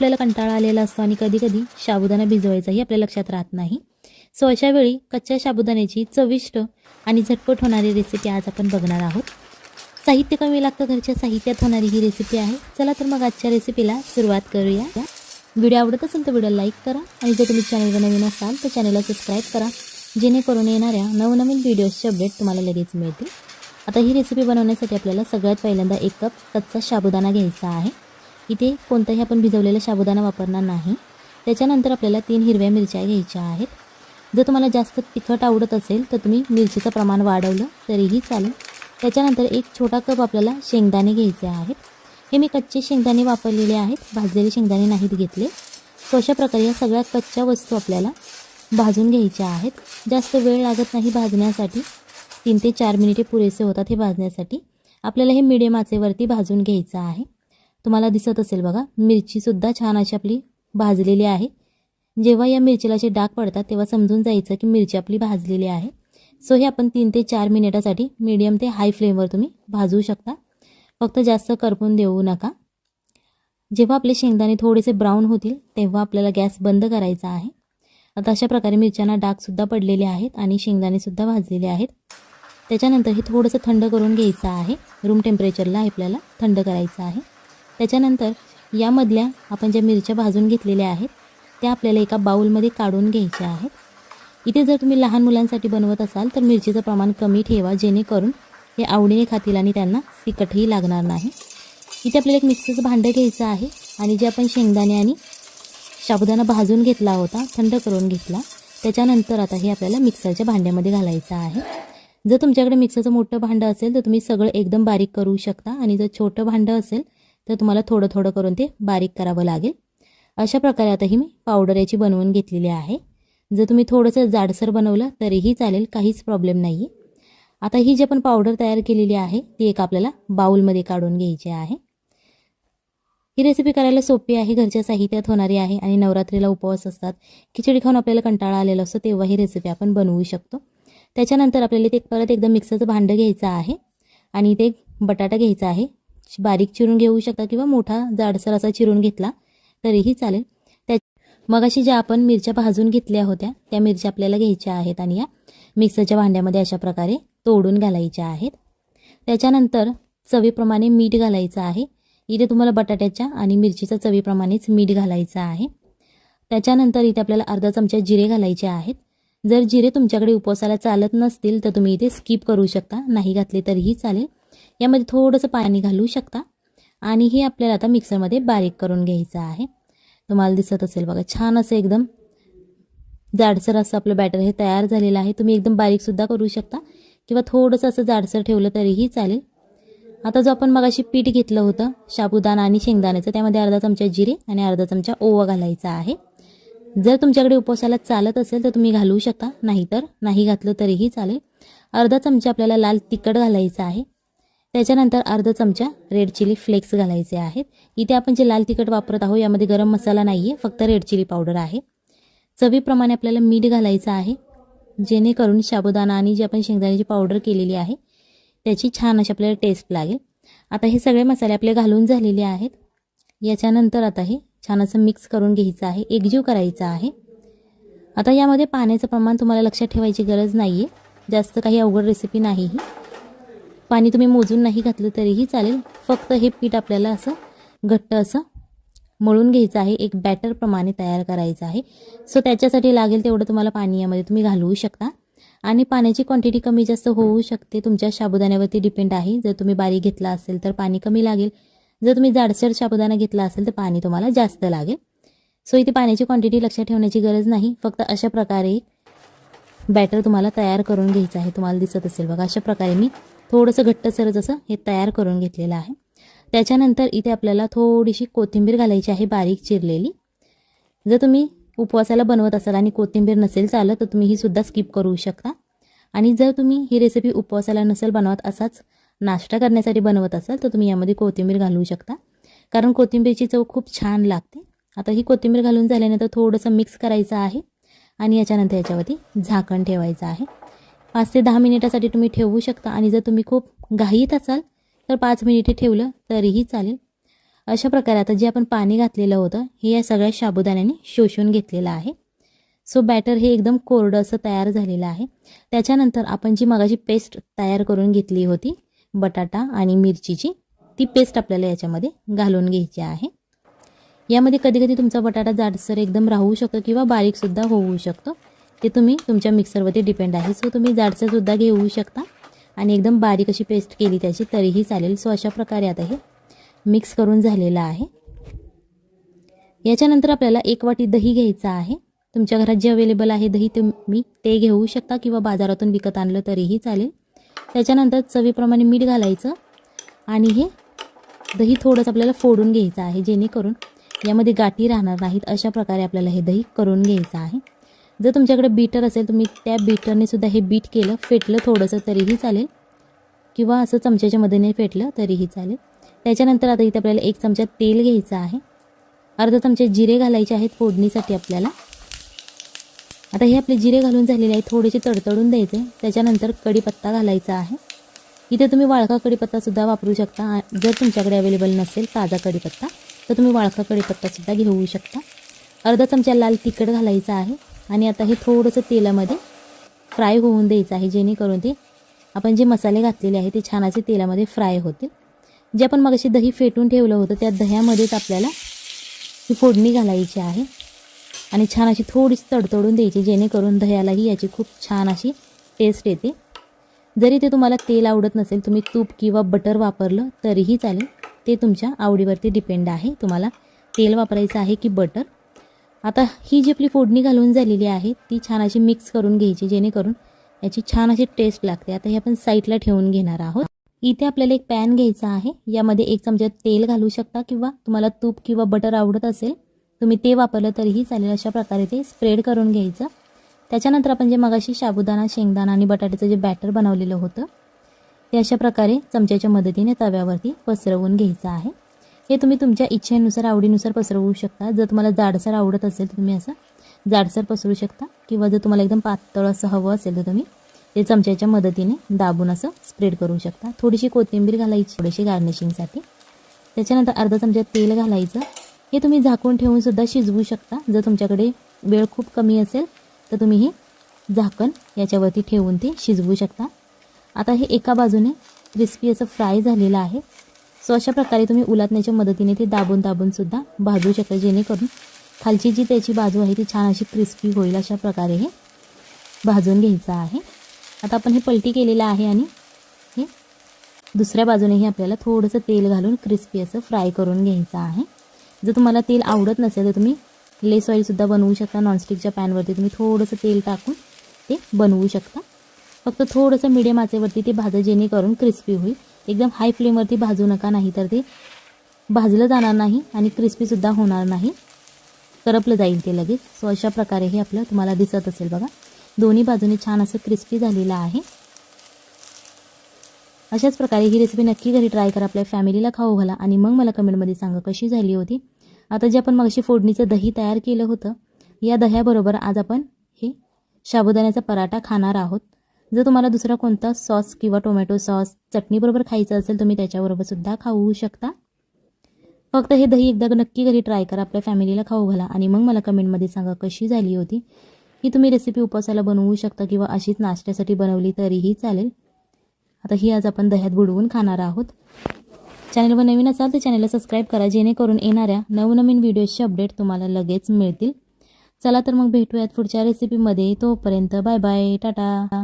आपल्याला कंटाळा आलेला असतो आणि कधी-कधी साबुदाणा भिजवायचाही आपल्या लक्षात राहत नाही. सो अशा वेळी कच्च्या साबुदाण्याची चविष्ट आणि झटपट होणारी रेसिपी आज आपण बघणार आहोत. साहित्य कमी लागतं, घरच्या साहित्यात होणारी ही रेसिपी आहे. चला तर मग आजच्या रेसिपीला सुरुवात करूया. व्हिडिओ आवडत असेल तर व्हिडिओ लाईक करा आणि जर तुम्ही चॅनलवर नवीन असाल तर चॅनलला सबस्क्राईब करा, जेणेकरून येणाऱ्या नवनवीन व्हिडिओजचे अपडेट तुम्हाला लगेच मिळतील. आता ही रेसिपी बनवण्यासाठी आपल्याला सगळ्यात पहिल्यांदा 1 कप कच्चा साबुदाणा घ्यायचा आहे. इथे कोणताही आपण भिजवलेला साबुदाणा वापरणार नाही. त्याच्यानंतर आपल्याला 3 हिरव्या मिरच्या घ्यायच्या आहेत. जर तुम्हाला जास्त तिखट आवडत असेल तर तुम्ही मिरचीचं प्रमाण वाढवलं तरीही चालेल. त्याच्यानंतर 1 छोटा कप आपल्याला शेंगदाणे घ्यायचे आहेत. हे मी कच्चे शेंगदाणे वापरलेले आहेत, भाजलेले शेंगदाणे नाहीत घेतले. तर अशा प्रकारे या सगळ्या कच्च्या वस्तू आपल्याला भाजून घ्यायच्या आहेत. जास्त वेळ लागत नाही भाजण्यासाठी, 3 ते 4 मिनिटे पुरेसे होतात हे भाजण्यासाठी. आपल्याला हे मीडियम आचेवरती भाजून घ्यायचं आहे. तुम्हाला दिसत असेल बघा, मिरचीसुद्धा छान अशी आपली भाजलेली आहे. जेव्हा या मिरचीला असे डाग पडतात तेव्हा समजून जायचं की मिरची आपली भाजलेली आहे. सो हे आपण 3 ते 4 मिनिटासाठी मीडियम ते हाय फ्लेमवर तुम्ही भाजू शकता. फक्त जास्त करपून देऊ नका. जेव्हा आपले शेंगदाणे थोडेसे ब्राऊन होतील तेव्हा आपल्याला गॅस बंद करायचा आहे. आता अशा प्रकारे मिरच्यांना डागसुद्धा पडलेले आहेत आणि शेंगदाणेसुद्धा भाजलेले आहेत. त्याच्यानंतर हे थोडंसं थंड करून घ्यायचं आहे. रूम टेम्परेचरला आपल्याला थंड करायचं आहे. त्याच्यानंतर यामधल्या आपण ज्या मिरच्या भाजून घेतलेल्या आहेत त्या आपल्याला एका बाउलमध्ये काढून घ्यायच्या आहेत. इथे जर तुम्ही लहान मुलांसाठी बनवत असाल तर मिरचीचं प्रमाण कमी ठेवा, जेणेकरून हे आवडीने खातील आणि त्यांना तिखटही लागणार नाही. इथे आपल्याला एक मिक्सरचं भांडं घ्यायचं आहे आणि जे आपण शेंगदाणे आणि साबुदाणा भाजून घेतला होता, थंड करून घेतला, त्याच्यानंतर आता हे आपल्याला मिक्सरच्या भांड्यामध्ये घालायचं आहे. जर तुमच्याकडे मिक्सरचं मोठं भांडं असेल तर तुम्ही सगळं एकदम बारीक करू शकता आणि जर छोटं भांडं असेल तर तुम्हाला थोडं थोडं करून ते बारीक करावं लागेल. अशा प्रकारे आता ही मी पावडर याची बनवून घेतलेली आहे. जर तुम्ही थोडंसं जाडसर बनवलं तरीही चालेल, काहीच प्रॉब्लेम नाही. आता ही जी आपण पावडर तयार केलेली आहे ती एक आपल्याला बाउलमध्ये काढून घ्यायची आहे. ही रेसिपी करायला सोपी आहे, घरच्या साहित्यात होणारी आहे आणि नवरात्रीला उपवास असतात, खिचडी खाऊन आपल्याला कंटाळा आलेला असतो तेव्हा ही रेसिपी आपण बनवू शकतो. त्याच्यानंतर आपल्याला ते परत एकदा मिक्सरचं भांडं घ्यायचं आहे आणि ते बटाटा घ्यायचा आहे. बारीक चिरून घेऊ शकता किंवा मोठा जाडसर असा चिरून घेतला तरीही चालेल. मग अशी ज्या आपण मिरच्या भाजून घेतल्या होत्या त्या मिरच्या आपल्याला घ्यायच्या आहेत आणि या मिक्सरच्या भांड्यामध्ये अशा प्रकारे तोडून घालायच्या आहेत. त्याच्यानंतर चवीप्रमाणे मीठ घालायचं आहे. इथे तुम्हाला बटाट्याच्या आणि मिरचीच्या चवीप्रमाणेच मीठ घालायचं आहे. त्याच्यानंतर इथे आपल्याला अर्धा चमचा जिरे घालायचे आहेत. जर जिरे तुमच्याकडे उपवासाला चालत नसतील तर तुम्ही इथे स्किप करू शकता, नाही घातले तरीही चालेल. यामध्ये थोडंसं पाणी घालू शकता आणि हे आपल्याला आता मिक्सरमध्ये बारीक करून घ्यायचं आहे. तुम्हाला दिसत असेल बघा, छान असं एकदम जाडसर असं आपलं बॅटर हे तयार झालेलं आहे. तुम्ही एकदम बारीकसुद्धा करू शकता किंवा थोडंसं असं जाडसर ठेवलं तरीही चालेल. आता जो आपण मगाशी पीठ घेतलं होतं साबुदाणा आणि शेंगदाण्याचं, त्यामध्ये अर्धा चमचा जिरे आणि अर्धा चमचा ओवा घालायचा आहे. जर तुमच्याकडे उपवासाला चालत असेल तर तुम्ही घालू शकता, नाहीतर नाही घातलं तरीही चालेल. अर्धा चमचा आपल्याला लाल तिखट घालायचं आहे. त्याच्यानंतर अर्धा चमचा रेड चिली फ्लेक्स घालायचे आहेत. इथे आपण जे लाल तिखट वापरत आहोत यामध्ये गरम मसाला नाही आहे, फक्त रेड चिली पावडर आहे. चवीप्रमाणे आपल्याला मीठ घालायचं आहे, जेणेकरून साबुदाणा आणि जी आपण शेंगदाण्याची पावडर केलेली आहे त्याची छान अशी आपल्याला टेस्ट लागेल. आता हे सगळे मसाले आपले घालून झालेले आहेत. याच्यानंतर आता हे छान असं मिक्स करून घ्यायचं आहे, एकजीव करायचं आहे. आता यामध्ये पाण्याचं प्रमाण तुम्हाला लक्षात ठेवायची गरज नाही आहे, जास्त काही अवघड रेसिपी नाही ही. पाणी तुम्ही मोजून नाही घातलं तरीही चालेल. फक्त हे पीठ आपल्याला असं घट्ट असं मळून घ्यायचं आहे, एक बॅटर प्रमाणे तयार करायचं आहे. सो त्याच्यासाठी लागेल तेवढं तुम्हाला पाणी यामध्ये तुम्ही घालवू शकता आणि पाण्याची क्वांटिटी कमी जास्त होऊ शकते, तुमच्या साबुदाण्यावरती डिपेंड आहे. जर तुम्ही बारीक घेतला असेल तर पाणी कमी लागेल, जर तुम्ही जाडसर साबुदाणा घेतला असेल तर पाणी तुम्हाला जास्त लागेल. सो इथे पाण्याची क्वांटिटी लक्षात ठेवण्याची गरज नाही, फक्त अशा प्रकारे बॅटर तुम्हाला तयार करून घ्यायचं आहे. तुम्हाला दिसत असेल बघा, अशा प्रकारे मी थोडंसं घट्टसरच असं हे तयार करून घेतलेलं आहे. त्याच्यानंतर इथे आपल्याला थोडीशी कोथिंबीर घालायची आहे, बारीक चिरलेली. जर तुम्ही उपवासाला बनवत असाल आणि कोथिंबीर नसेल चालत तर तुम्ही ही सुद्धा स्किप करू शकता. आणि जर तुम्ही ही रेसिपी उपवासाला नसेल बनवत, असाच नाश्ता करण्यासाठी बनवत असाल तर तुम्ही यामध्ये कोथिंबीर घालू शकता, कारण कोथिंबीरची चव खूप छान लागते. आता ही कोथिंबीर घालून झाल्यानंतर थोडंसं मिक्स करायचं आहे आणि याच्यानंतर याच्यावरती झाकण ठेवायचं आहे. 5 ते 10 मिनिटासाठी तुम्ही ठेवू शकता आणि जर तुम्ही खूप घाईत असाल तर 5 मिनिटे ठेवलं तरीही चालेल. अशा प्रकारे आता जे आपण पाणी घातलेलं होतं हे या सगळ्या साबुदाण्याने शोषून घेतलेलं आहे. सो बॅटर हे एकदम कोरडं असं तयार झालेलं आहे. त्याच्यानंतर आपण जी मगाची पेस्ट तयार करून घेतली होती बटाटा आणि मिरचीची, ती पेस्ट आपल्याला याच्यामध्ये घालून घ्यायची आहे. यामध्ये कधी तुमचा बटाटा जाडसर एकदम राहू शकतो किंवा बारीकसुद्धा होऊ शकतो, ते तुम्ही तुमच्या मिक्सरवरती डिपेंड आहे. सो तुम्ही जाडसरसुद्धा घेऊ शकता आणि एकदम बारीक अशी पेस्ट केली त्याची तरीही चालेल. सो अशा प्रकारे आता हे मिक्स करून झालेलं आहे. याच्यानंतर आपल्याला 1 वाटी दही घ्यायचं आहे. तुमच्या घरात जे अवेलेबल आहे दही तुम्ही ते घेऊ शकता किंवा बाजारातून विकत आणलं तरीही चालेल. त्याच्यानंतर चवीप्रमाणे मीठ घालायचं आणि हे दही थोडंसं आपल्याला फोडून घ्यायचं आहे, जेणेकरून यामध्ये गाठी राहणार नाहीत. अशा प्रकारे आपल्याला हे दही करून घ्यायचं आहे. जर तुमच्याकडे बीटर असेल तुम्ही त्या बीटरने सुद्धा हे बीट केलं, फेटलं थोडंसं तरीही चालेल किंवा असं चमच्याच्या मदतीने फेटलं तरीही चालेल. त्याच्यानंतर आता इथे आपल्याला 1 चमचा तेल घ्यायचं आहे. अर्धा चमचा जिरे घालायचे आहेत फोडणीसाठी आपल्याला. आता हे आपले जिरे घालून झालेले आहे, थोडेसे तडतडून द्यायचे. त्याच्यानंतर कढीपत्ता घालायचा आहे. इथे तुम्ही वाळका कढीपत्तासुद्धा वापरू शकता. जर तुमच्याकडे अवेलेबल नसेल ताजा कढीपत्ता तर तुम्ही वाळका कढीपत्तासुद्धा घेऊ शकता. अर्धा चमचा लाल तिखट घालायचं आहे आणि आता हे थोडंसं तेलामध्ये फ्राय होऊन द्यायचं आहे, जेणेकरून ते आपण जे मसाले घातलेले आहे ते छान असे तेलामध्ये फ्राय होतील. जे आपण मगाशी दही फेटून ठेवलं होतं त्या दह्यामध्येच आपल्याला ही फोडणी घालायची आहे आणि छान अशी थोडीशी तडतडून द्यायची, जेणेकरून दह्यालाही याची खूप छान अशी टेस्ट येते. जरी ते तुम्हाला तेल आवडत नसेल तुम्ही तूप किंवा बटर वापरलं तरीही चालेल, ते तुमच्या आवडीवरती डिपेंड आहे तुम्हाला तेल वापरायचं आहे की बटर. आता ही जी आपली फोडणी घालून झालेली आहे ती छान अशी मिक्स करून घ्यायची, जेणेकरून याची छान अशी टेस्ट लागते. आता हे आपण साईडला ठेवून घेणार आहोत. इथे आपल्याला एक पॅन घ्यायचा आहे. यामध्ये 1 चमचा तेल घालू शकता किंवा तुम्हाला तूप किंवा बटर आवडत असेल तुम्ही ते वापरलं तरीही चालेल. अशा प्रकारे ते स्प्रेड करून घ्यायचं. त्याच्यानंतर आपण जे मगाशी साबुदाणा, शेंगदाणा आणि बटाट्याचं जे बॅटर बनवलेलं होतं ते अशा प्रकारे चमच्याच्या मदतीने तव्यावरती पसरवून घ्यायचं आहे. हे तुम्ही तुमच्या इच्छेनुसार आवडीनुसार पसरवू शकता. जर तुम्हाला जाडसर आवडत असेल तर तुम्ही असं जाडसर पसरू शकता किंवा जर तुम्हाला एकदम पातळ असं हवं असेल तर तुम्ही ते चमच्याच्या मदतीने दाबून असं स्प्रेड करू शकता. थोडीशी कोथिंबीर घालायची थोडीशी गार्निशिंगसाठी. त्याच्यानंतर अर्धा चमचा तेल घालायचं. हे तुम्ही झाकून ठेवून सुद्धा शिजवू शकता. जर तुमच्याकडे वेळ खूप कमी असेल तर तुम्ही हे झाकण याच्यावरती ठेवून ते शिजवू शकता. आता हे एका बाजूने क्रिस्पी असं फ्राय झालेलं आहे. सो अशा प्रकारे तुम्ही उलटण्याच्या मदतीने ते दाबून सुद्धा भाजू शकता, जेणेकरून खालची जी त्याची बाजू आहे ती छान अशी क्रिस्पी होईल. अशा प्रकारे हे भाजून घ्यायचं आहे. आता आपण हे पलटी केलेलं आहे आणि हे दुसऱ्या बाजूनेही आपल्याला थोडंसं तेल घालून क्रिस्पी असं फ्राय करून घ्यायचं आहे. जर तुम्हाला तेल आवडत नसेल तर तुम्ही लेस ऑइलसुद्धा बनवू शकता. नॉनस्टिकच्या पॅनवरती तुम्ही थोडंसं तेल टाकून ते बनवू शकता. फक्त थोडंसं मिडियम आचेवरती ते भाजा, जेणेकरून क्रिस्पी होईल. एकदम हाय फ्लेमवरती भाजू नका, नाही तर ते भाजलं जाणार नाही आणि क्रिस्पीसुद्धा होणार नाही, करपलं जाईल ते लगेच. सो अशा प्रकारे हे आपलं तुम्हाला दिसत असेल बघा, दोन्ही बाजूने छान असं क्रिस्पी झालेलं आहे. अशाच प्रकारे ही रेसिपी नक्की घरी ट्राय करा, आपल्या फॅमिलीला खाऊ घाला आणि मग मला कमेंटमध्ये सांगा कशी झाली होती. आता जे आपण मगाशी फोडणीचं दही तयार केलं होतं या दह्याबरोबर आज आपण हे साबुदाण्याचा पराठा खाणार आहोत. जर तुम्हाला दुसरा कोणता सॉस किंवा टोमॅटो सॉस चटणीबरोबर खायचं असेल तुम्ही त्याच्याबरोबर सुद्धा खाऊ शकता. फक्त हे दही एकदा नक्की घरी ट्राय करा, आपल्या फॅमिलीला खाऊ घाला आणि मग मला कमेंटमध्ये सांगा कशी झाली होती. ही तुम्ही रेसिपी उपवासाला बनवू शकता किंवा अशीच नाश्त्यासाठी बनवली तरीही चालेल. आता ही आज आपण दह्यात बुडवून खाणार आहोत. चॅनलवर नवीन असाल तर चॅनलला सबस्क्राईब करा, जेणेकरून येणाऱ्या नवनवीन व्हिडिओजचे अपडेट तुम्हाला लगेच मिळतील. चला तर मग भेटूयात पुढच्या रेसिपीमध्ये. तोपर्यंत बाय बाय, टाटा.